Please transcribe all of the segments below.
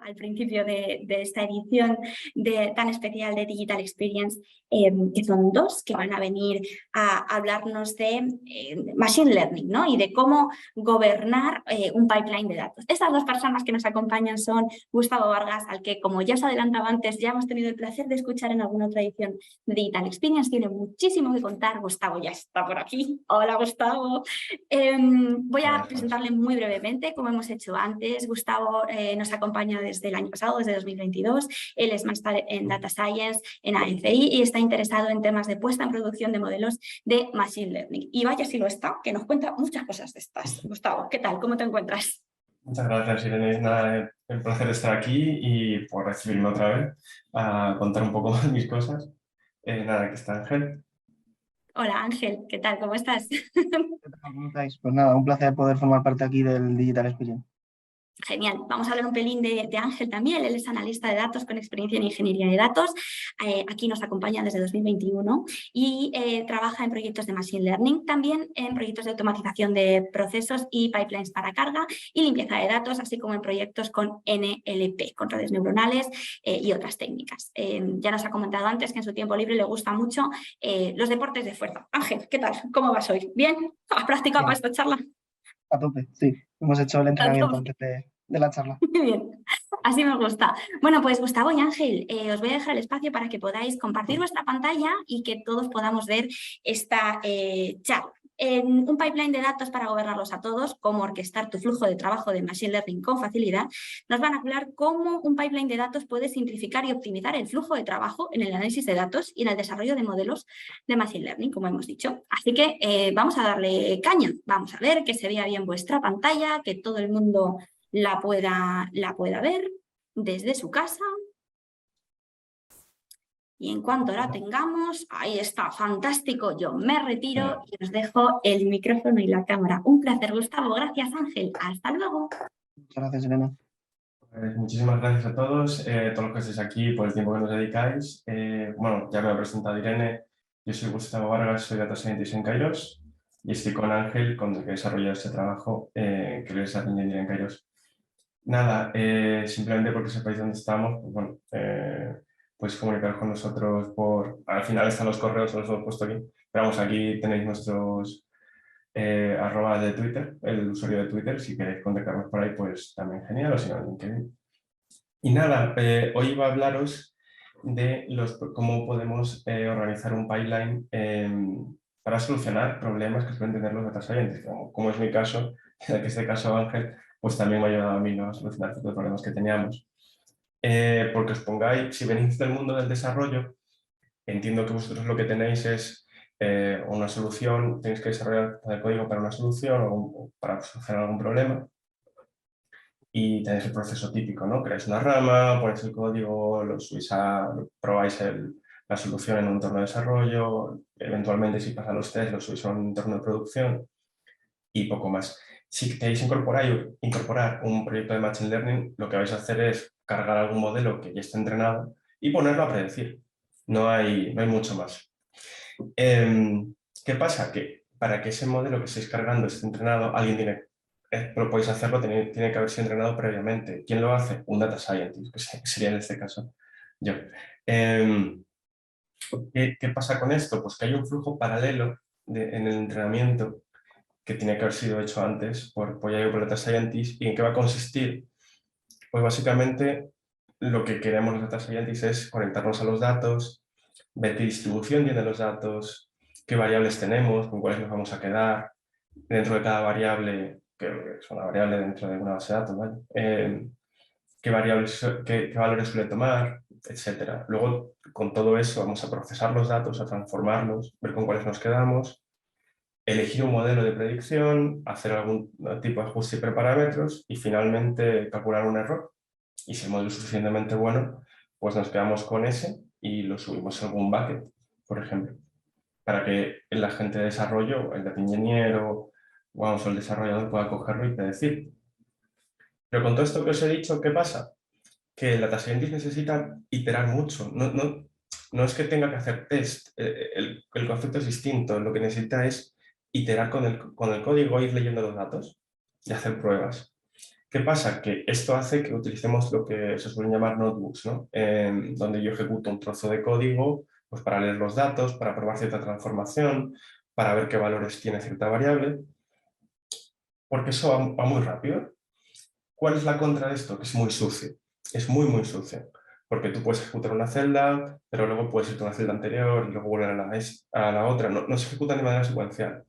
al principio de esta edición tan especial de Digital Experience, que son dos que van a venir a hablarnos de Machine Learning, ¿no? Y de cómo gobernar un pipeline de datos. Estas dos personas que nos acompañan son Gustavo Vargas, al que, como ya os adelantaba antes, ya hemos tenido el placer de escuchar en alguna otra edición de Digital Experience. Tiene muchísimo que contar. Gustavo ya está por aquí. Hola, Gustavo. Voy a presentarle muy brevemente, como hemos hecho antes. Gustavo nos acompaña desde el año pasado, desde 2022. Él es máster en Data Science en AFI y está interesado en temas de puesta en producción de modelos de Machine Learning. Y vaya si lo está, que nos cuenta muchas cosas de estas. Gustavo, ¿qué tal? ¿Cómo te encuentras? Muchas gracias, Irene. Nada, el placer de estar aquí y por recibirme otra vez a contar un poco más mis cosas. Nada, aquí está Ángel. Hola Ángel, ¿qué tal? ¿Cómo estás? ¿Qué tal? ¿Cómo estáis? Pues nada, un placer poder formar parte aquí del Digital Experience. Genial. Vamos a hablar un pelín de Ángel también. Él es analista de datos con experiencia en ingeniería de datos. Aquí nos acompaña desde 2021 y trabaja en proyectos de Machine Learning, también en proyectos de automatización de procesos y pipelines para carga y limpieza de datos, así como en proyectos con NLP, con redes neuronales y otras técnicas. Ya nos ha comentado antes que en su tiempo libre le gusta mucho los deportes de fuerza. Ángel, ¿qué tal? ¿Cómo vas hoy? ¿Bien? ¿Has practicado para esta charla? A tope, sí. Hemos hecho el entrenamiento antes de la charla. Muy bien, así me gusta. Bueno, pues Gustavo y Ángel, os voy a dejar el espacio para que podáis compartir vuestra pantalla y que todos podamos ver esta charla. En un pipeline de datos para gobernarlos a todos, cómo orquestar tu flujo de trabajo de Machine Learning con facilidad, nos van a hablar cómo un pipeline de datos puede simplificar y optimizar el flujo de trabajo en el análisis de datos y en el desarrollo de modelos de Machine Learning, como hemos dicho. Así que vamos a darle caña. Vamos a ver que se vea bien vuestra pantalla, que todo el mundo la pueda ver desde su casa. Y en cuanto la tengamos, ahí está, fantástico, yo me retiro y os dejo el micrófono y la cámara. Un placer, Gustavo. Gracias, Ángel. Hasta luego. Muchas gracias, Elena. Muchísimas gracias a todos los que estéis aquí, por el tiempo que nos dedicáis. Bueno, ya me ha presentado Irene. Yo soy Gustavo Vargas, soy Data Scientist en Kairos y estoy con Ángel, con el que he desarrollado este trabajo, que es Data Engineer en Kairos. Nada, simplemente porque sepáis dónde estamos, pues bueno, podéis comunicaros con nosotros al final están los correos, los hemos puesto aquí, pero vamos, aquí tenéis nuestros arrobas de Twitter, el usuario de Twitter, si queréis contactarnos por ahí, pues también genial, o si no, en LinkedIn. Y nada, hoy iba a hablaros de cómo podemos organizar un pipeline para solucionar problemas que suelen tener los data scientists, como es mi caso, en este caso Ángel, pues también me ha ayudado a mí, ¿no?, a solucionar todos los problemas que teníamos. Porque os pongáis, si venís del mundo del desarrollo, entiendo que vosotros lo que tenéis es una solución, tenéis que desarrollar el código para una solución o para solucionar algún problema y tenéis el proceso típico, ¿no? Creáis una rama, ponéis el código, probáis la solución en un entorno de desarrollo, eventualmente si pasa los test lo subís a un entorno de producción y poco más. Si queréis incorporar un proyecto de Machine Learning, lo que vais a hacer es cargar algún modelo que ya esté entrenado y ponerlo a predecir. No hay mucho más. ¿Qué pasa? Que para que ese modelo que estéis cargando esté entrenado, pero podéis hacerlo, tiene que haber sido entrenado previamente. ¿Quién lo hace? Un data scientist, que sería en este caso yo. ¿Qué pasa con esto? Pues que hay un flujo paralelo en el entrenamiento que tiene que haber sido hecho antes por ya por data scientist. ¿Y en qué va a consistir? Pues básicamente lo que queremos los data scientists es conectarnos a los datos, ver qué distribución tienen los datos, qué variables tenemos, con cuáles nos vamos a quedar, dentro de cada variable, que es una variable dentro de una base de datos, ¿vale? Qué valores suele tomar, etc. Luego, con todo eso, vamos a procesar los datos, a transformarlos, ver con cuáles nos quedamos, elegir un modelo de predicción, hacer algún tipo de ajuste y preparámetros y finalmente calcular un error. Y si el modelo es suficientemente bueno, pues nos quedamos con ese y lo subimos a algún bucket, por ejemplo, para que el agente de desarrollo, el data engineer o el desarrollador pueda cogerlo y predecir. Pero con todo esto que os he dicho, ¿qué pasa? Que el data scientist necesita iterar mucho. No es que tenga que hacer test, el concepto es distinto. Lo que necesita es iterar con el código, ir leyendo los datos y hacer pruebas. ¿Qué pasa? Que esto hace que utilicemos lo que se suelen llamar notebooks, ¿no? Donde yo ejecuto un trozo de código pues, para leer los datos, para probar cierta transformación, para ver qué valores tiene cierta variable, porque eso va muy rápido. ¿Cuál es la contra de esto? Que es muy sucio, es muy, muy sucio, porque tú puedes ejecutar una celda, pero luego puedes irte a una celda anterior y luego volver a la otra, no se ejecuta de manera secuencial.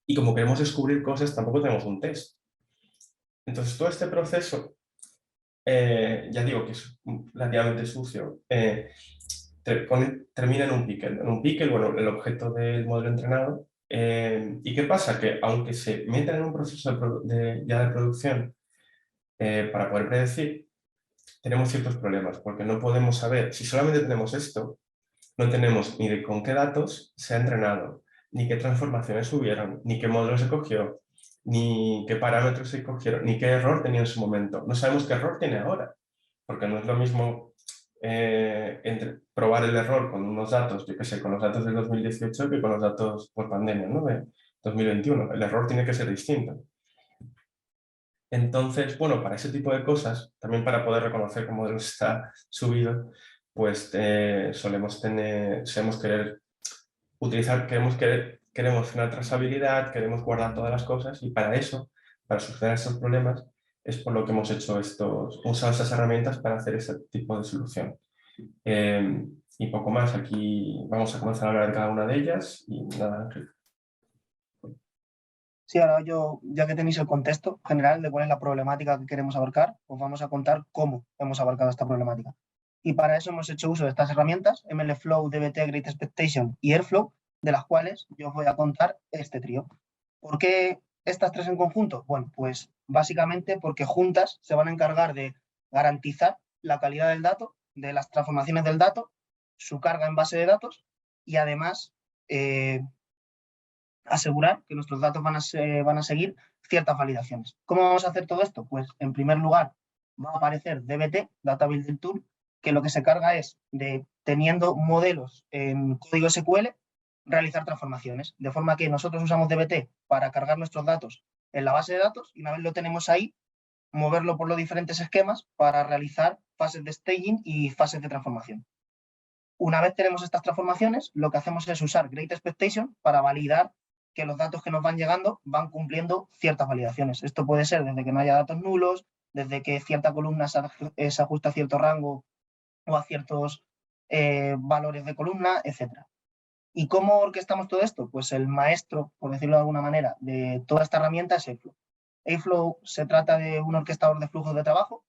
Y como queremos descubrir cosas, tampoco tenemos un test. Entonces, todo este proceso, ya digo que es relativamente sucio, termina en un pickle. En un pickle, bueno, el objeto del modelo entrenado. ¿Y qué pasa? Que aunque se metan en un proceso ya de producción para poder predecir, tenemos ciertos problemas, porque no podemos saber, si solamente tenemos esto, no tenemos ni de con qué datos se ha entrenado, ni qué transformaciones hubieron, ni qué modelo se cogió, ni qué parámetros se cogieron, ni qué error tenía en su momento. No sabemos qué error tiene ahora, porque no es lo mismo entre probar el error con unos datos, yo qué sé, con los datos del 2018 que con los datos por pandemia, ¿no? De 2021. El error tiene que ser distinto. Entonces, bueno, para ese tipo de cosas, también para poder reconocer que el modelo está subido, pues solemos querer utilizar, queremos una trazabilidad, queremos guardar todas las cosas y para eso, para solucionar esos problemas, es por lo que hemos hecho usado estas herramientas para hacer ese tipo de solución. Y poco más, aquí vamos a comenzar a hablar de cada una de ellas y nada, Ángel. Sí, ahora yo, ya que tenéis el contexto general de cuál es la problemática que queremos abarcar, os vamos a contar cómo hemos abarcado esta problemática. Y para eso hemos hecho uso de estas herramientas, MLflow, DBT, Great Expectation y Airflow, de las cuales yo os voy a contar este trío. ¿Por qué estas tres en conjunto? Bueno, pues básicamente porque juntas se van a encargar de garantizar la calidad del dato, de las transformaciones del dato, su carga en base de datos y además asegurar que nuestros datos van a seguir ciertas validaciones. ¿Cómo vamos a hacer todo esto? Pues en primer lugar va a aparecer DBT, Data Building Tool, que lo que se carga es de, teniendo modelos en código SQL, realizar transformaciones. De forma que nosotros usamos DBT para cargar nuestros datos en la base de datos y una vez lo tenemos ahí, moverlo por los diferentes esquemas para realizar fases de staging y fases de transformación. Una vez tenemos estas transformaciones, lo que hacemos es usar Great Expectation para validar que los datos que nos van llegando van cumpliendo ciertas validaciones. Esto puede ser desde que no haya datos nulos, desde que cierta columna se ajusta a cierto rango o a ciertos valores de columna, etc. ¿Y cómo orquestamos todo esto? Pues el maestro, por decirlo de alguna manera, de toda esta herramienta es Airflow. Airflow se trata de un orquestador de flujos de trabajo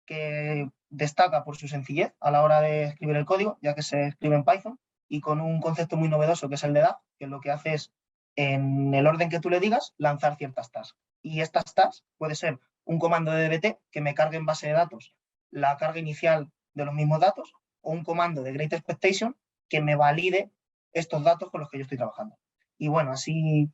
que destaca por su sencillez a la hora de escribir el código, ya que se escribe en Python, y con un concepto muy novedoso que es el de DAG, que lo que hace es, en el orden que tú le digas, lanzar ciertas tasks. Y estas tasks puede ser un comando de DBT que me cargue en base de datos la carga inicial de los mismos datos, o un comando de Great Expectation que me valide estos datos con los que yo estoy trabajando. Y bueno, así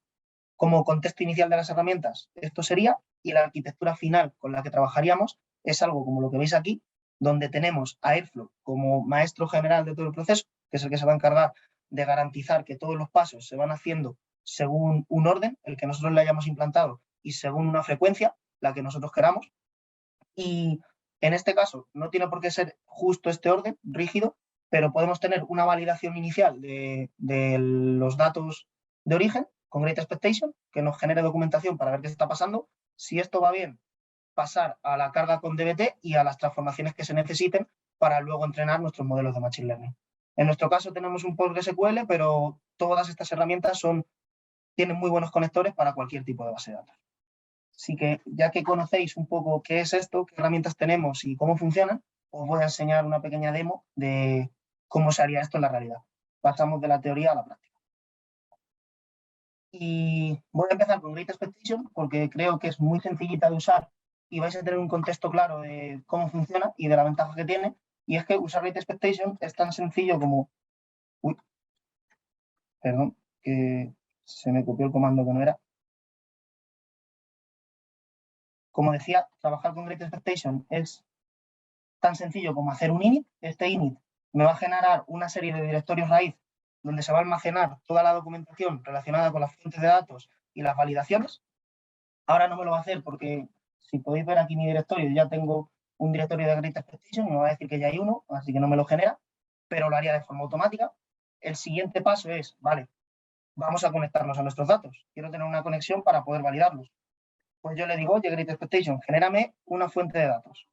como contexto inicial de las herramientas, esto sería, y la arquitectura final con la que trabajaríamos es algo como lo que veis aquí, donde tenemos a Airflow como maestro general de todo el proceso, que es el que se va a encargar de garantizar que todos los pasos se van haciendo según un orden, el que nosotros le hayamos implantado, y según una frecuencia, la que nosotros queramos. Y en este caso no tiene por qué ser justo este orden, rígido, pero podemos tener una validación inicial de los datos de origen con Great Expectation, que nos genere documentación para ver qué está pasando. Si esto va bien, pasar a la carga con DBT y a las transformaciones que se necesiten para luego entrenar nuestros modelos de Machine Learning. En nuestro caso tenemos un PostgreSQL, pero todas estas herramientas tienen muy buenos conectores para cualquier tipo de base de datos. Así que ya que conocéis un poco qué es esto, qué herramientas tenemos y cómo funcionan, os voy a enseñar una pequeña demo de cómo se haría esto en la realidad. Pasamos de la teoría a la práctica. Y voy a empezar con Great Expectation porque creo que es muy sencillita de usar y vais a tener un contexto claro de cómo funciona y de la ventaja que tiene. Y es que usar Great Expectation es tan sencillo como... Uy, perdón, que se me copió el comando que no era. Como decía, trabajar con Great Expectation es tan sencillo como hacer un init. Este init me va a generar una serie de directorios raíz donde se va a almacenar toda la documentación relacionada con las fuentes de datos y las validaciones. Ahora no me lo va a hacer porque Si podéis ver aquí mi directorio, ya tengo un directorio de Great Expectation y me va a decir que ya hay uno, así que no me lo genera, pero lo haría de forma automática. El siguiente paso es, vale, vamos a conectarnos a nuestros datos. Quiero tener una conexión para poder validarlos. Pues yo le digo, oye, Great Expectation, genérame una fuente de datos.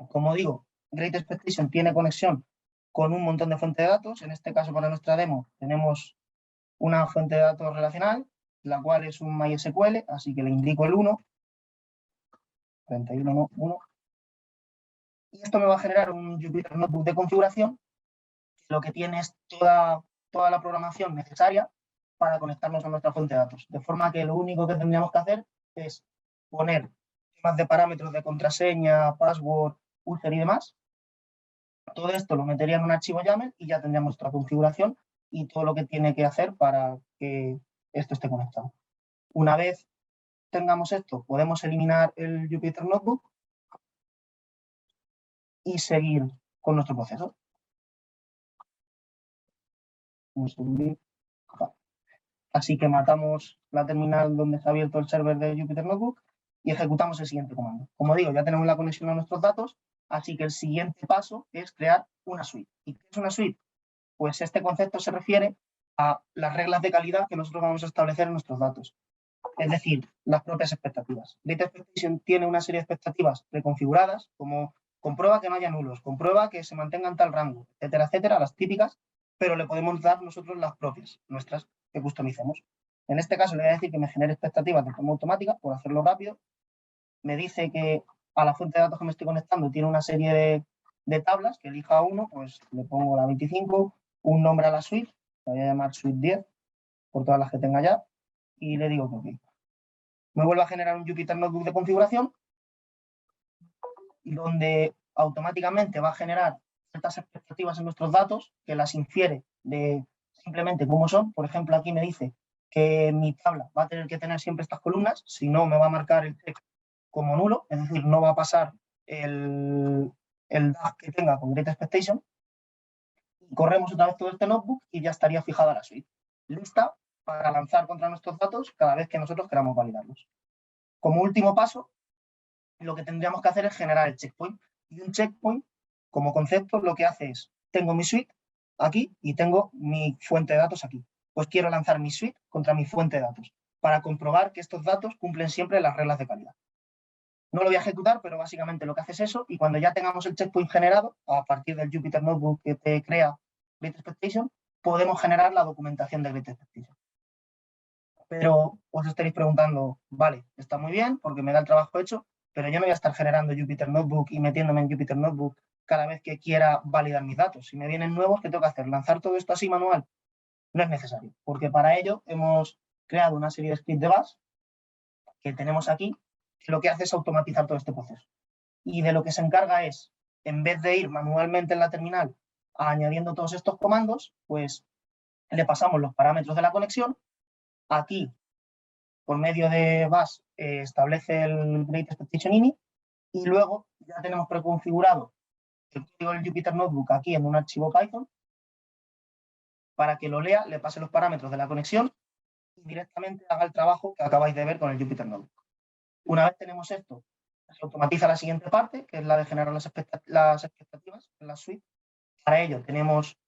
Como digo, Great Expectation tiene conexión con un montón de fuentes de datos. En este caso, para nuestra demo, tenemos una fuente de datos relacional, la cual es un MySQL, así que le indico el 1, 31, 1. Y esto me va a generar un Jupyter Notebook de configuración, que lo que tiene es toda la programación necesaria para conectarnos a nuestra fuente de datos. De forma que lo único que tendríamos que hacer es poner temas de parámetros de contraseña, password, user y demás. Todo esto lo metería en un archivo YAML y ya tendríamos nuestra configuración y todo lo que tiene que hacer para que esto esté conectado. Una vez tengamos esto, podemos eliminar el Jupyter Notebook y seguir con nuestro proceso. Así que matamos la terminal donde está abierto el server de Jupyter Notebook y ejecutamos el siguiente comando. Como digo, ya tenemos la conexión a nuestros datos, así que el siguiente paso es crear una suite. ¿Y qué es una suite? Pues este concepto se refiere a las reglas de calidad que nosotros vamos a establecer en nuestros datos. Es decir, las propias expectativas. Great Expectation tiene una serie de expectativas preconfiguradas, como comprueba que no haya nulos, comprueba que se mantenga en tal rango, etcétera, etcétera, las típicas, pero le podemos dar nosotros las propias, nuestras, que customicemos. En este caso le voy a decir que me genere expectativas de forma automática, por hacerlo rápido. Me dice que a la fuente de datos que me estoy conectando tiene una serie de tablas, que elija uno, pues le pongo la 25, un nombre a la suite, la voy a llamar suite 10, por todas las que tenga ya, y le digo que ok. Me vuelve a generar un Jupyter Notebook de configuración, donde automáticamente va a generar ciertas expectativas en nuestros datos, que las infiere de simplemente cómo son. Por ejemplo, aquí me dice que mi tabla va a tener que tener siempre estas columnas, si no me va a marcar el check como nulo, es decir, no va a pasar el DAG que tenga con Great Expectation. Corremos otra vez todo este notebook y ya estaría fijada la suite, lista para lanzar contra nuestros datos cada vez que nosotros queramos validarlos. Como último paso, lo que tendríamos que hacer es generar el checkpoint. Y un checkpoint, como concepto, lo que hace es, tengo mi suite aquí y tengo mi fuente de datos aquí. Pues quiero lanzar mi suite contra mi fuente de datos para comprobar que estos datos cumplen siempre las reglas de calidad. No lo voy a ejecutar, pero básicamente lo que hace es eso, y cuando ya tengamos el checkpoint generado, a partir del Jupyter Notebook que te crea Great Expectation, podemos generar la documentación de Great Expectation. Pero os estaréis preguntando, vale, está muy bien porque me da el trabajo hecho, pero yo no voy a estar generando Jupyter Notebook y metiéndome en Jupyter Notebook cada vez que quiera validar mis datos. Si me vienen nuevos, ¿qué tengo que hacer? ¿Lanzar todo esto así manual? No es necesario, porque para ello hemos creado una serie de scripts de bash que tenemos aquí, que lo que hace es automatizar todo este proceso. Y de lo que se encarga es, en vez de ir manualmente en la terminal añadiendo todos estos comandos, pues le pasamos los parámetros de la conexión. Aquí, por medio de bash, establece el Great Expectation init y luego ya tenemos preconfigurado el código del Jupyter Notebook aquí en un archivo Python para que lo lea, le pase los parámetros de la conexión y directamente haga el trabajo que acabáis de ver con el Jupyter Notebook. Una vez tenemos esto, se automatiza la siguiente parte, que es la de generar las expectativas en la suite. Para ello tenemos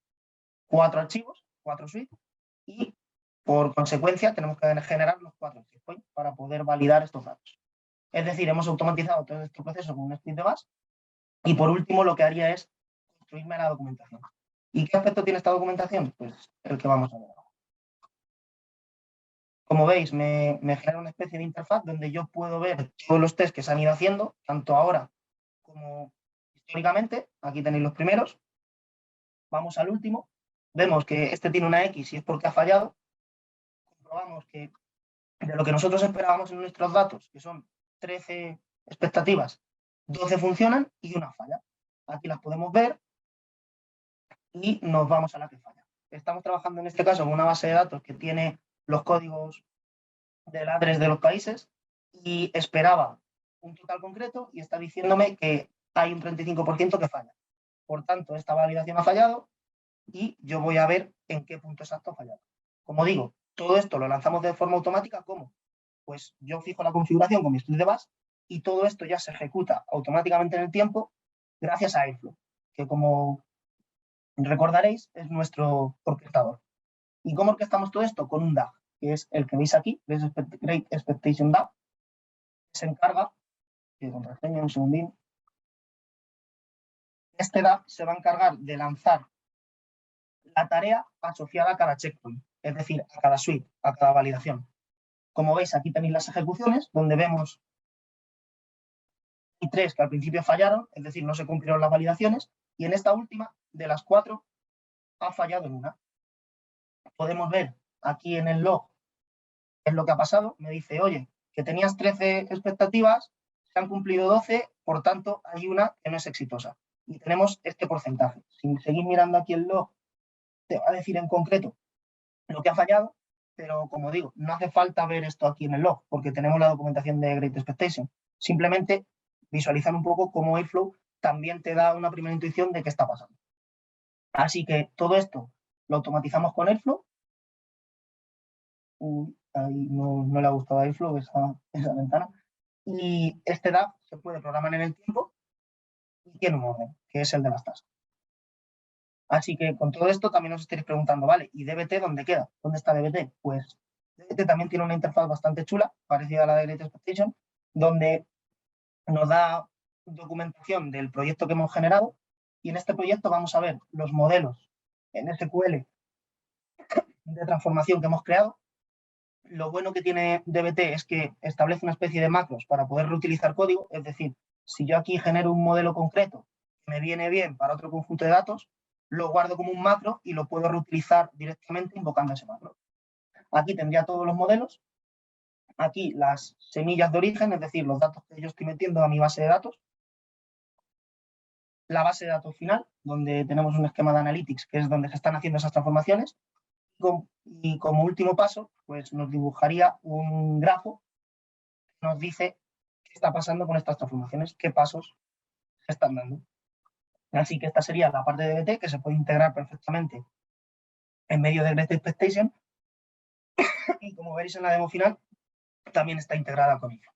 4 archivos, 4 suites, y por consecuencia tenemos que generar los 4 checkpoints para poder validar estos datos. Es decir, hemos automatizado todo este proceso con un script de bash y por último lo que haría es construirme la documentación. ¿Y qué aspecto tiene esta documentación? Pues el que vamos a ver ahora. Como veis, me genera una especie de interfaz donde yo puedo ver todos los tests que se han ido haciendo, tanto ahora como históricamente. Aquí tenéis los primeros. Vamos al último. Vemos que este tiene una X y es porque ha fallado. Comprobamos que de lo que nosotros esperábamos en nuestros datos, que son 13 expectativas, 12 funcionan y una falla. Aquí las podemos ver y nos vamos a la que falla. Estamos trabajando en este caso con una base de datos que tiene los códigos del address de los países y esperaba un total concreto y está diciéndome que hay un 35% que falla. Por tanto, esta validación ha fallado y yo voy a ver en qué punto exacto ha fallado. Como digo, todo esto lo lanzamos de forma automática. ¿Cómo? Pues yo fijo la configuración con mi script de bash y todo esto ya se ejecuta automáticamente en el tiempo gracias a Airflow, que como recordaréis es nuestro orquestador. ¿Y cómo orquestamos todo esto? Con un DAG, que es el que veis aquí, Great Expectation DAG, que se encarga, que contraseña un segundín, este DAG se va a encargar de lanzar la tarea asociada a cada checkpoint, es decir, a cada suite, a cada validación. Como veis, aquí tenéis las ejecuciones, donde vemos hay 3 que al principio fallaron, es decir, no se cumplieron las validaciones, y en esta última, de las 4, ha fallado en una. Podemos ver aquí en el log qué es lo que ha pasado. Me dice, oye, que tenías 13 expectativas, se han cumplido 12, por tanto, hay una que no es exitosa. Y tenemos este porcentaje. Si seguís mirando aquí el log, te va a decir en concreto lo que ha fallado, pero como digo, no hace falta ver esto aquí en el log, porque tenemos la documentación de Great Expectation. Simplemente visualizar un poco cómo Airflow también te da una primera intuición de qué está pasando. Así que todo esto lo automatizamos con Airflow. Ahí no le ha gustado a Airflow esa ventana. Y este DAG se puede programar en el tiempo y tiene un orden, que es el de las tasas. Así que con todo esto también os estaréis preguntando, vale, ¿y DBT dónde queda? ¿Dónde está DBT? Pues DBT también tiene una interfaz bastante chula, parecida a la de Great Expectation, donde nos da documentación del proyecto que hemos generado, y en este proyecto vamos a ver los modelos en SQL de transformación que hemos creado. Lo bueno que tiene DBT es que establece una especie de macros para poder reutilizar código, es decir, si yo aquí genero un modelo concreto que me viene bien para otro conjunto de datos, lo guardo como un macro y lo puedo reutilizar directamente invocando ese macro. Aquí tendría todos los modelos, aquí las semillas de origen, es decir, los datos que yo estoy metiendo a mi base de datos, la base de datos final, donde tenemos un esquema de analytics, que es donde se están haciendo esas transformaciones, y como último paso, pues nos dibujaría un grafo que nos dice qué está pasando con estas transformaciones, qué pasos se están dando. Así que esta sería la parte de DBT, que se puede integrar perfectamente en medio de Great Expectation, y como veréis en la demo final, también está integrada con ello.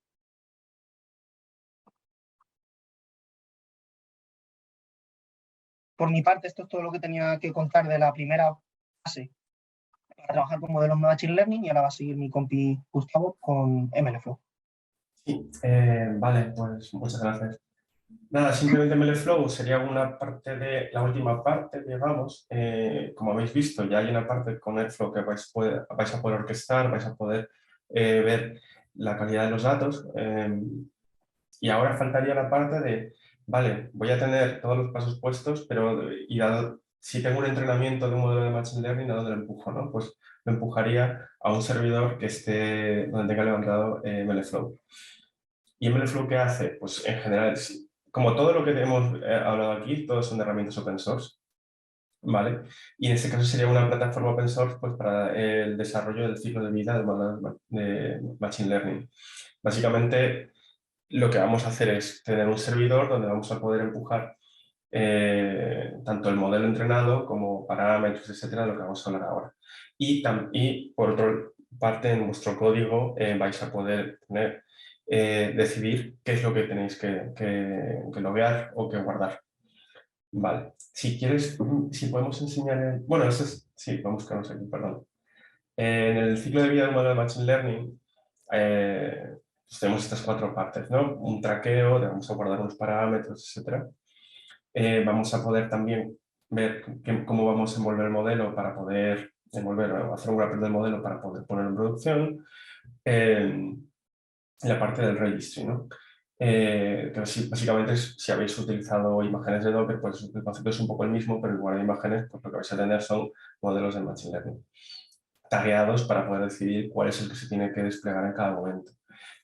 Por mi parte, esto es todo lo que tenía que contar de la primera fase para trabajar con modelos de Machine Learning, y ahora va a seguir mi compi Gustavo con MLflow. Sí, vale, pues muchas gracias. Nada, simplemente MLflow sería una parte de la última parte, digamos. Como habéis visto, ya hay una parte con Airflow que vais a poder orquestar, vais a poder ver la calidad de los datos. Y ahora faltaría la parte de, vale, voy a tener todos los pasos puestos, pero si tengo un entrenamiento de un modelo de Machine Learning, ¿a dónde lo empujo? ¿No? Pues lo empujaría a un servidor que esté donde tenga levantado MLflow. ¿Y MLflow qué hace? Pues en general, como todo lo que hemos hablado aquí, todos son herramientas open source, ¿vale? Y en este caso sería una plataforma open source pues, para el desarrollo del ciclo de vida de modelos de Machine Learning. Básicamente, lo que vamos a hacer es tener un servidor donde vamos a poder empujar tanto el modelo entrenado como parámetros, etcétera, de lo que vamos a hablar ahora. Y por otra parte, en vuestro código vais a poder decidir qué es lo que tenéis que loguear o que guardar. Vale. Si quieres, si podemos enseñar... Bueno, sí, vamos a buscarnos aquí, perdón. En el ciclo de vida de un modelo de Machine Learning pues tenemos estas 4 partes, ¿no? Un traqueo, vamos a guardar unos parámetros, etc. Vamos a poder también ver cómo vamos a envolver el modelo para poder hacer un wrapper del modelo para poder ponerlo en producción. La parte del registry, ¿no? Que básicamente si habéis utilizado imágenes de Docker, pues el concepto es un poco el mismo, pero en lugar de imágenes, pues lo que vais a tener son modelos de Machine Learning tagueados para poder decidir cuál es el que se tiene que desplegar en cada momento.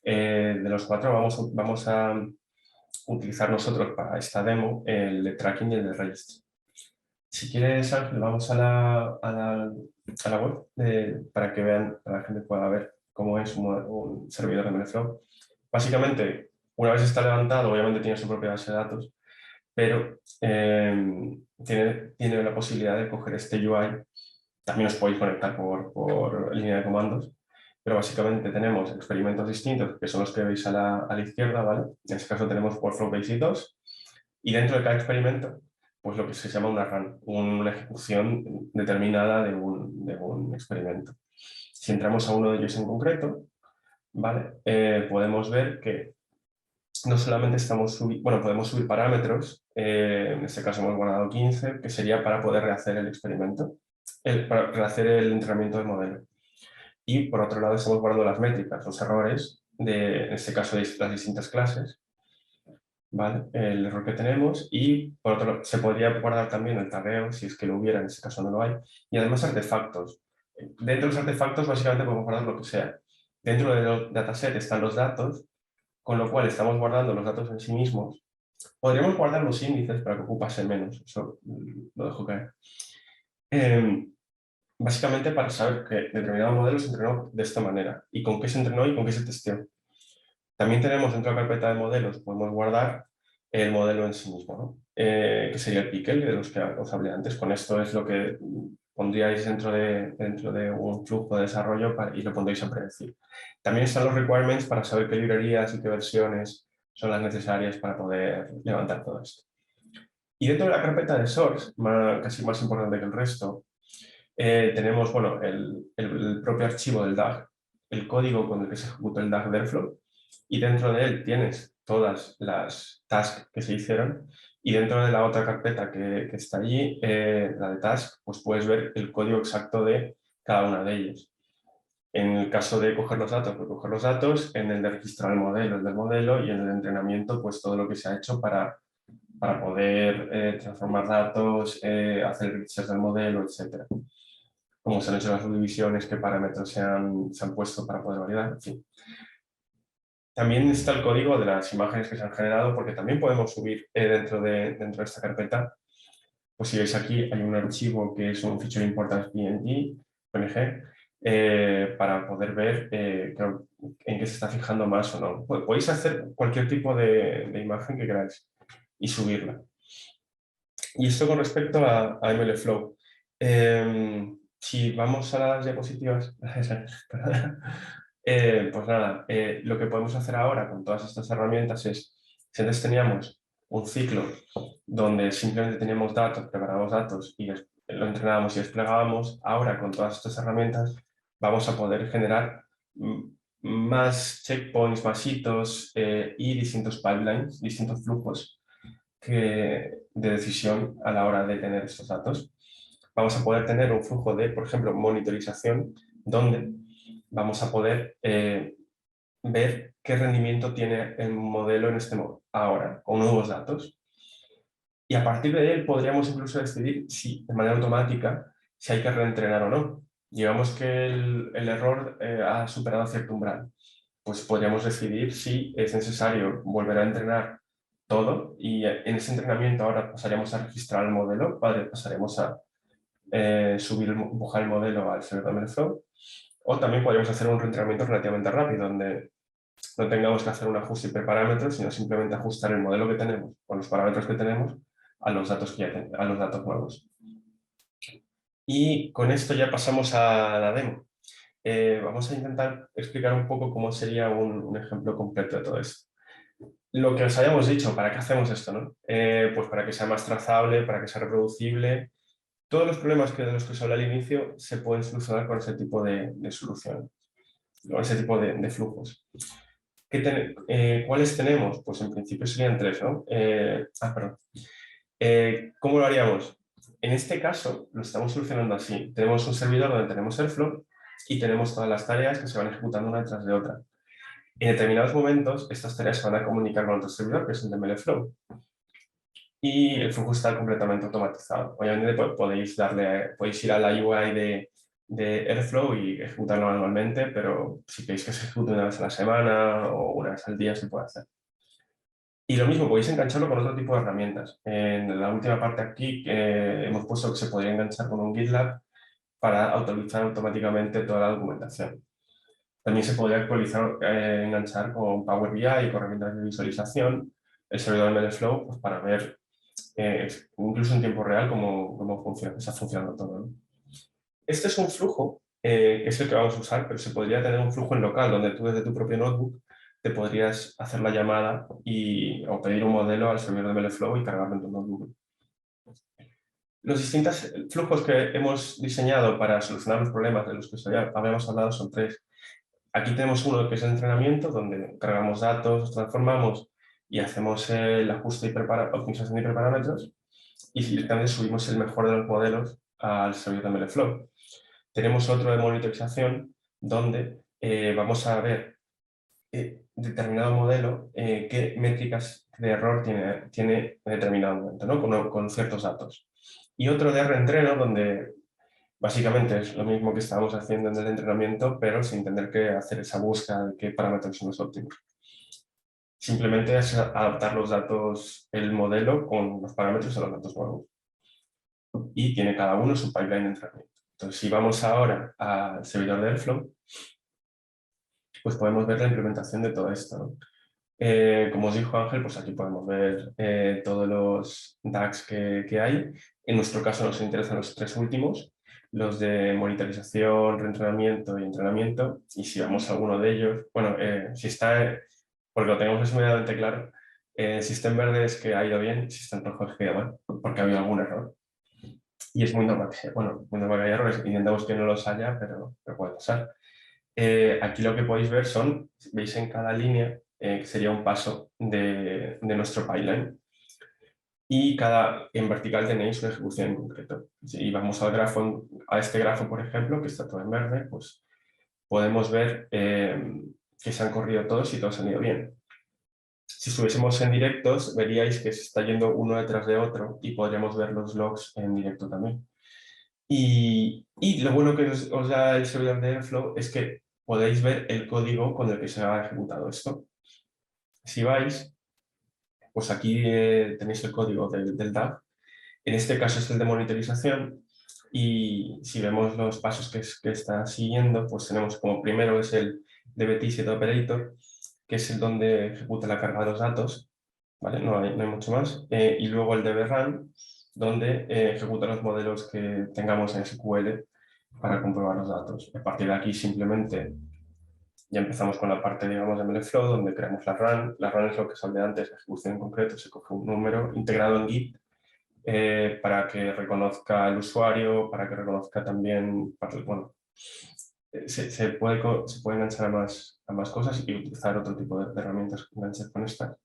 De los 4 vamos a utilizar nosotros para esta demo el de tracking y el de registry. Si quieres, Ángel, vamos a la web para que vean, para que la gente pueda ver cómo es un servidor de MLflow. Básicamente, una vez está levantado, obviamente tiene su propia base de datos, pero tiene la posibilidad de coger este UI. También os podéis conectar por línea de comandos pero básicamente tenemos experimentos distintos, que son los que veis a la izquierda, ¿vale? En este caso tenemos Workflow Basic 2, y dentro de cada experimento, pues lo que se llama una run, una ejecución determinada de un experimento. Si entramos a uno de ellos en concreto, ¿vale? Podemos ver que no solamente podemos subir parámetros, en este caso hemos guardado 15, que sería para poder rehacer el experimento, para rehacer el entrenamiento del modelo. Y por otro lado estamos guardando las métricas, los errores, en este caso de las distintas clases, ¿vale? El error que tenemos, y por otro lado se podría guardar también el tagueo, si es que lo hubiera, en este caso no lo hay, y además artefactos. Dentro de los artefactos básicamente podemos guardar lo que sea. Dentro del dataset están los datos, con lo cual estamos guardando los datos en sí mismos. Podríamos guardar los índices para que ocupase menos, eso lo dejo caer. Básicamente para saber que determinado modelo se entrenó de esta manera, y con qué se entrenó y con qué se testeó. También tenemos dentro de la carpeta de modelos, podemos guardar el modelo en sí mismo, ¿no? Que sería el pickle de los que os hablé antes. Con esto es lo que pondríais dentro de un flujo de desarrollo y lo pondréis a predecir. También están los requirements para saber qué librerías y qué versiones son las necesarias para poder levantar todo esto. Y dentro de la carpeta de source, casi más importante que el resto, tenemos bueno, el propio archivo del DAG, el código con el que se ejecuta el DAG de Airflow, y dentro de él tienes todas las tasks que se hicieron, y dentro de la otra carpeta que está allí, la de task, pues puedes ver el código exacto de cada una de ellas. En el caso de coger los datos, pues coger los datos; en el de registrar el del modelo; y en el de entrenamiento, pues todo lo que se ha hecho para poder transformar datos, hacer research del modelo, etc. Cómo se han hecho las subdivisiones, qué parámetros se han puesto para poder validar, en fin. También está el código de las imágenes que se han generado, porque también podemos subir dentro de esta carpeta. Pues si veis aquí hay un archivo que es un Feature Importance PNG, para poder ver en qué se está fijando más o no. Podéis hacer cualquier tipo de imagen que queráis y subirla. Y esto con respecto a MLflow. Si vamos a las diapositivas, pues nada, lo que podemos hacer ahora con todas estas herramientas es, si antes teníamos un ciclo donde simplemente teníamos datos, preparábamos datos y lo entrenábamos y desplegábamos, ahora con todas estas herramientas vamos a poder generar más checkpoints, más hitos y distintos pipelines, distintos flujos de decisión a la hora de tener estos datos. Vamos a poder tener un flujo de, por ejemplo, monitorización, donde vamos a poder ver qué rendimiento tiene el modelo en este modo, ahora, con nuevos datos. Y a partir de él podríamos incluso decidir si, de manera automática, si hay que reentrenar o no. Digamos que el error ha superado cierto umbral. Pues podríamos decidir si es necesario volver a entrenar todo, y en ese entrenamiento ahora pasaríamos a registrar el modelo, pasaremos a empujar el modelo al servidor de MLflow, o también podríamos hacer un reentrenamiento relativamente rápido, donde no tengamos que hacer un ajuste de parámetros, sino simplemente ajustar el modelo que tenemos con los parámetros que tenemos a los datos a los datos nuevos. Y con esto ya pasamos a la demo. Vamos a intentar explicar un poco cómo sería un ejemplo completo de todo esto. Lo que os habíamos dicho, ¿para qué hacemos esto, no? Pues para que sea más trazable, para que sea reproducible. Todos los problemas de los que os hablé al inicio se pueden solucionar con ese tipo de solución, con ese tipo de flujos. ¿Cuáles tenemos? Pues en principio serían tres, ¿no? Perdón. ¿Cómo lo haríamos? En este caso lo estamos solucionando así. Tenemos un servidor donde tenemos Airflow y tenemos todas las tareas que se van ejecutando una detrás de otra. En determinados momentos estas tareas se van a comunicar con otro servidor, que es el de MLflow, y el flujo está completamente automatizado. Obviamente podéis ir a la UI de Airflow y ejecutarlo manualmente, pero si queréis que se ejecute una vez a la semana o una vez al día, se puede hacer. Y lo mismo, podéis engancharlo con otro tipo de herramientas. En la última parte aquí hemos puesto que se podría enganchar con un GitLab para actualizar automáticamente toda la documentación. También se podría enganchar con Power BI y con herramientas de visualización, el servidor de MLflow, pues para ver incluso en tiempo real cómo está funcionando todo, ¿no? Este es un flujo que es el que vamos a usar, pero se podría tener un flujo en local, donde tú desde tu propio notebook te podrías hacer la llamada o pedir un modelo al servidor de MLflow y cargarlo en tu notebook. Los distintos flujos que hemos diseñado para solucionar los problemas de los que habíamos hablado son 3. Aquí tenemos uno que es el entrenamiento, donde cargamos datos, los transformamos y hacemos el ajuste y optimización de hiperparámetros, y directamente subimos el mejor de los modelos al servidor de MLflow. Tenemos otro de monitorización, donde vamos a ver determinado modelo, qué métricas de error tiene en determinado momento, ¿no? con ciertos datos. Y otro de reentreno, donde básicamente es lo mismo que estábamos haciendo en el entrenamiento, pero sin tener que hacer esa búsqueda de qué parámetros son los óptimos. Simplemente es adaptar los datos, el modelo, con los parámetros a los datos nuevos. Y tiene cada uno su pipeline de entrenamiento. Entonces, si vamos ahora al servidor de Airflow, pues podemos ver la implementación de todo esto, ¿no? Como os dijo Ángel, pues aquí podemos ver todos los DAGs que hay. En nuestro caso nos interesan los 3 últimos, los de monitorización, reentrenamiento y entrenamiento. Y si vamos a alguno de ellos, bueno, si está, porque lo tenemos inmediatamente claro, si está en verde es que ha ido bien, si está en rojo es que ha ido mal, porque ha habido algún error. Y es muy normal muy normal que haya errores. Intentamos que no los haya, pero puede pasar. Aquí lo que podéis ver son, veis en cada línea, que sería un paso de nuestro pipeline. Y en vertical tenéis una ejecución en concreto. Si vamos al grafo, a este grafo, por ejemplo, que está todo en verde, pues podemos ver que se han corrido todos y todos han ido bien. Si estuviésemos en directos, veríais que se está yendo uno detrás de otro y podríamos ver los logs en directo también. Y lo bueno que os da el servidor de Airflow es que podéis ver el código con el que se ha ejecutado esto. Si vais, pues aquí tenéis el código del DAG. En este caso es el de monitorización, y si vemos los pasos que está siguiendo, pues tenemos como primero es el dbt operator, que es el donde ejecuta la carga de los datos, ¿vale? No hay mucho más. Y luego el dbrun, donde ejecuta los modelos que tengamos en SQL para comprobar los datos. A partir de aquí simplemente ya empezamos con la parte, digamos, de MLflow, donde creamos la run. La run es lo que os hablé antes, la ejecución en concreto, se coge un número integrado en Git para que reconozca el usuario, para que reconozca también, bueno, se puede enganchar a más cosas y utilizar otro tipo de herramientas que enganches con esta.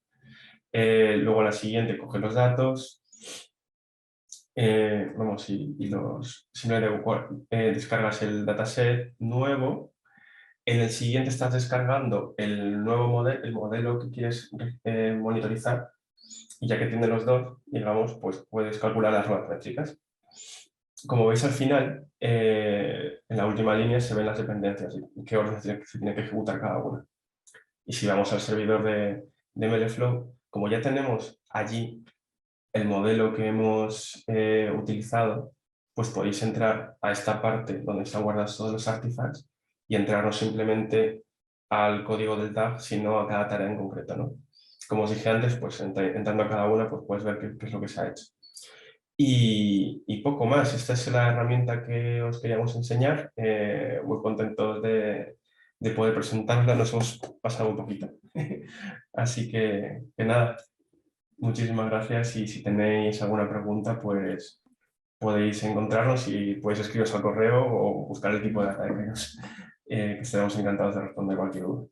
Luego la siguiente coge los datos, vamos, simplemente descargas el dataset nuevo. En el siguiente estás descargando el nuevo modelo que quieres monitorizar, y ya que tiene los dos, digamos, pues puedes calcular las nuevas métricas. Como veis al final, en la última línea se ven las dependencias y qué orden se tiene que ejecutar cada una. Y si vamos al servidor de MLflow, como ya tenemos allí el modelo que hemos utilizado, pues podéis entrar a esta parte donde están guardados todos los artifacts y entrar no simplemente al código del tag, sino a cada tarea en concreto, ¿no? Como os dije antes, pues entrando a cada una, pues puedes ver qué es lo que se ha hecho. Y poco más. Esta es la herramienta que os queríamos enseñar. Muy contentos de poder presentarla. Nos hemos pasado un poquito. Así que nada, muchísimas gracias, y si tenéis alguna pregunta, pues podéis encontrarnos y podéis escribiros al correo o buscar el tipo de data que estaremos encantados de responder cualquier duda.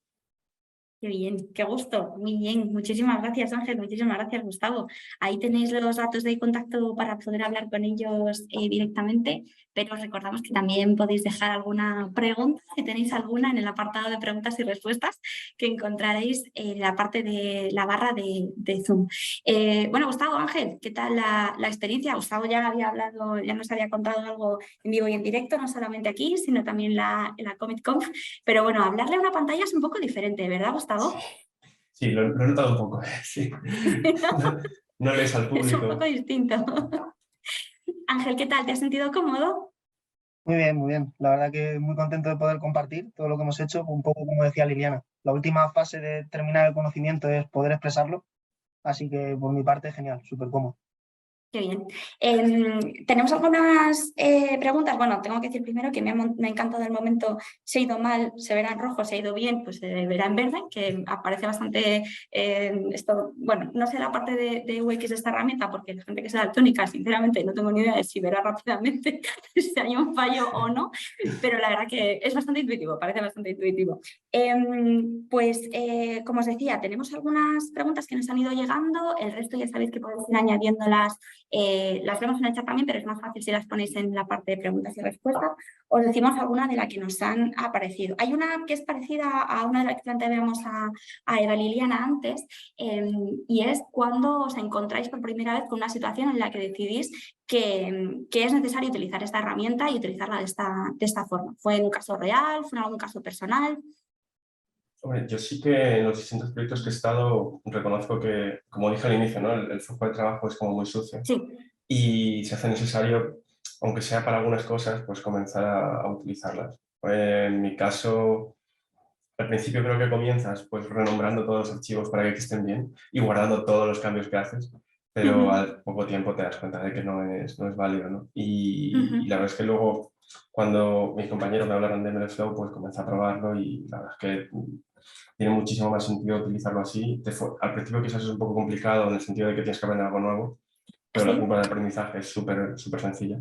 Qué bien, qué gusto, muy bien. Muchísimas gracias, Ángel, muchísimas gracias, Gustavo. Ahí tenéis los datos de contacto para poder hablar con ellos directamente, pero os recordamos que también podéis dejar alguna pregunta, si tenéis alguna, en el apartado de preguntas y respuestas que encontraréis en la parte de la barra de Zoom. Bueno, Gustavo, Ángel, ¿qué tal la experiencia? Gustavo ya había hablado, ya nos había contado algo en vivo y en directo, no solamente aquí, sino también en la CommitConf, pero bueno, hablarle a una pantalla es un poco diferente, ¿verdad, Gustavo? Sí, lo he notado un poco. Sí. No lees al Es un poco público. distinto. Ángel, ¿qué tal? ¿Te has sentido cómodo? Muy bien, muy bien. La verdad que muy contento de poder compartir todo lo que hemos hecho, un poco como decía Liliana. La última fase de terminar el conocimiento es poder expresarlo, así que por mi parte, genial, súper cómodo. Qué bien. Tenemos algunas preguntas. Bueno, tengo que decir primero que me ha encantado el momento. Se ha ido mal, se verá en rojo, se ha ido bien, pues se verá en verde, que aparece bastante esto. Bueno, no sé la parte de UX de esta herramienta, porque la gente que sea daltónica, sinceramente, no tengo ni idea de si verá rápidamente si hay un fallo o no, pero la verdad que es bastante intuitivo, parece bastante intuitivo. Como os decía, tenemos algunas preguntas que nos han ido llegando, el resto ya sabéis que podéis ir añadiéndolas. Las vemos en el chat también, pero es más fácil si las ponéis en la parte de preguntas y respuestas. Os decimos alguna de las que nos han aparecido. Hay una que es parecida a una de las que planteábamos a Eva Liliana antes, y es cuando os encontráis por primera vez con una situación en la que decidís que es necesario utilizar esta herramienta y utilizarla de esta forma. ¿Fue en un caso real? ¿Fue en algún caso personal? Hombre, yo sí que en los distintos proyectos que he estado reconozco que, como dije al inicio, ¿no? El flujo de trabajo es como muy sucio Sí. y se hace necesario, aunque sea para algunas cosas, pues comenzar a utilizarlas. En mi caso, al principio creo que comienzas pues renombrando todos los archivos para que estén bien y guardando todos los cambios que haces, pero al poco tiempo te das cuenta de que no es válido, ¿no? Y la verdad es que luego, cuando mis compañeros me hablaron de MLflow, pues comencé a probarlo y la verdad es que tiene muchísimo más sentido utilizarlo así. Al principio quizás es un poco complicado en el sentido de que tienes que aprender algo nuevo, pero la curva de aprendizaje es súper sencilla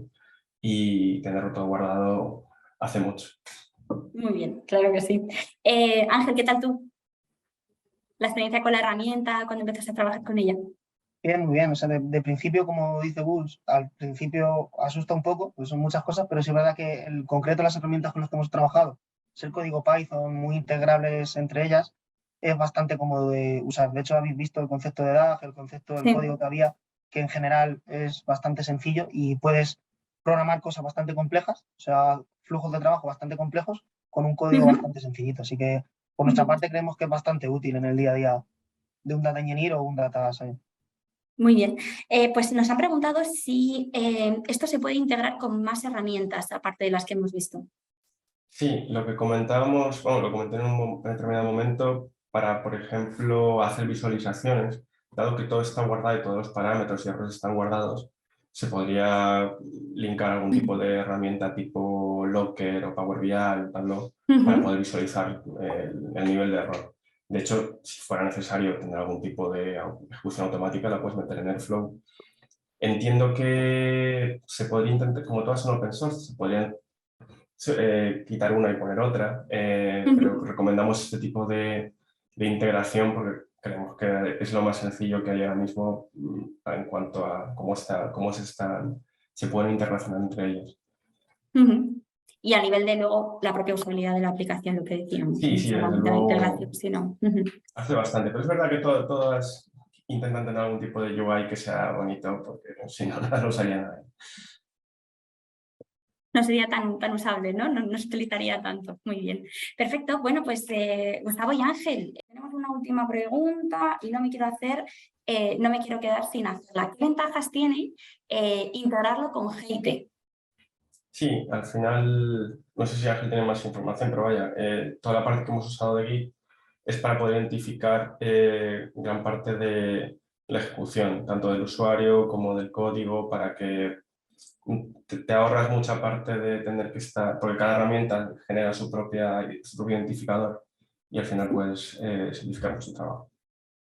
y tenerlo todo guardado hace mucho. Muy bien, claro que sí. Ángel, ¿qué tal tú? La experiencia con la herramienta, cuando empezaste a trabajar con ella. Bien, muy bien. O sea, de principio, como dice Gus, al principio asusta un poco, pues son muchas cosas, pero sí es verdad que en concreto las herramientas con las que hemos trabajado, es el código Python, muy integrables entre ellas, es bastante cómodo de usar. De hecho, habéis visto el concepto de DAG, el concepto del Sí. código que había, que en general es bastante sencillo y puedes programar cosas bastante complejas, o sea, flujos de trabajo bastante complejos, con un código bastante sencillito. Así que, por nuestra parte, creemos que es bastante útil en el día a día de un data engineer o un data scientist. Muy bien. Pues nos han preguntado si esto se puede integrar con más herramientas, aparte de las que hemos visto. Sí, lo que comentábamos, bueno, lo comenté en un determinado momento para, por ejemplo, hacer visualizaciones, dado que todo está guardado y todos los parámetros y errores están guardados, se podría linkar algún tipo de herramienta tipo Locker o Power BI o Tableau para poder visualizar el nivel de error. De hecho, si fuera necesario tener algún tipo de ejecución automática, la puedes meter en Airflow. Entiendo que se podría intentar, como todas son open source, se podrían quitar una y poner otra, pero recomendamos este tipo de integración porque creemos que es lo más sencillo que hay ahora mismo en cuanto a cómo se pueden interrelacionar entre ellos. Y a nivel de luego la propia usabilidad de la aplicación, lo que decíamos, Sí, no desde solamente la luego integración, sino... hace bastante, pero es verdad que todas intentan tener algún tipo de UI que sea bonito porque si no, nada lo usaría nadie. No sería tan usable, ¿no? No se utilizaría tanto. Muy bien. Perfecto. Bueno, pues Gustavo y Ángel, tenemos una última pregunta y no me quiero quedar sin hacerla. ¿Qué ventajas tiene integrarlo con GIT? Sí, al final, no sé si Ángel tiene más información, pero vaya, toda la parte que hemos usado de Git es para poder identificar gran parte de la ejecución, tanto del usuario como del código, para que te ahorras mucha parte de tener que estar, porque cada herramienta genera su propio identificador y al final puedes simplificar mucho trabajo.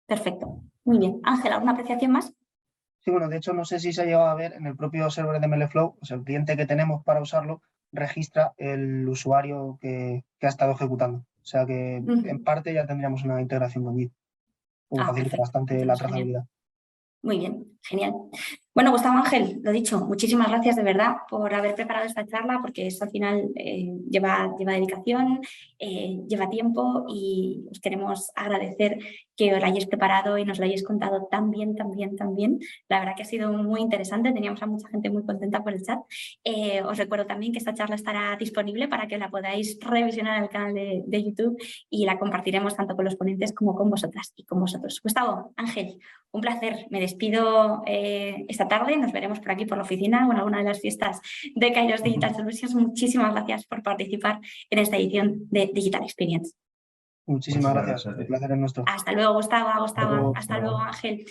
Perfecto. Muy bien. Ángel, ¿alguna apreciación más? Sí, bueno, de hecho no sé si se ha llegado a ver en el propio server de MLflow, o sea, el cliente que tenemos para usarlo registra el usuario que ha estado ejecutando. O sea que en parte ya tendríamos una integración con Git, que facilita Perfecto. bastante la trazabilidad. Muy bien, genial. Bueno, Gustavo, Ángel, lo dicho, muchísimas gracias de verdad por haber preparado esta charla, porque esto al final lleva dedicación, lleva tiempo y os queremos agradecer que os lo hayáis preparado y nos lo hayáis contado tan bien. La verdad que ha sido muy interesante, teníamos a mucha gente muy contenta por el chat. Os recuerdo también que esta charla estará disponible para que la podáis revisionar en el canal de YouTube y la compartiremos tanto con los ponentes como con vosotras y con vosotros. Gustavo, Ángel, un placer. Me despido esta tarde. Nos veremos por aquí por la oficina o en alguna de las fiestas de Kairos Digital Solutions. Muchísimas gracias por participar en esta edición de Digital Experience. Muchísimas gracias. El placer es nuestro. Hasta luego, Gustavo. Hasta luego, Hasta luego. Ángel.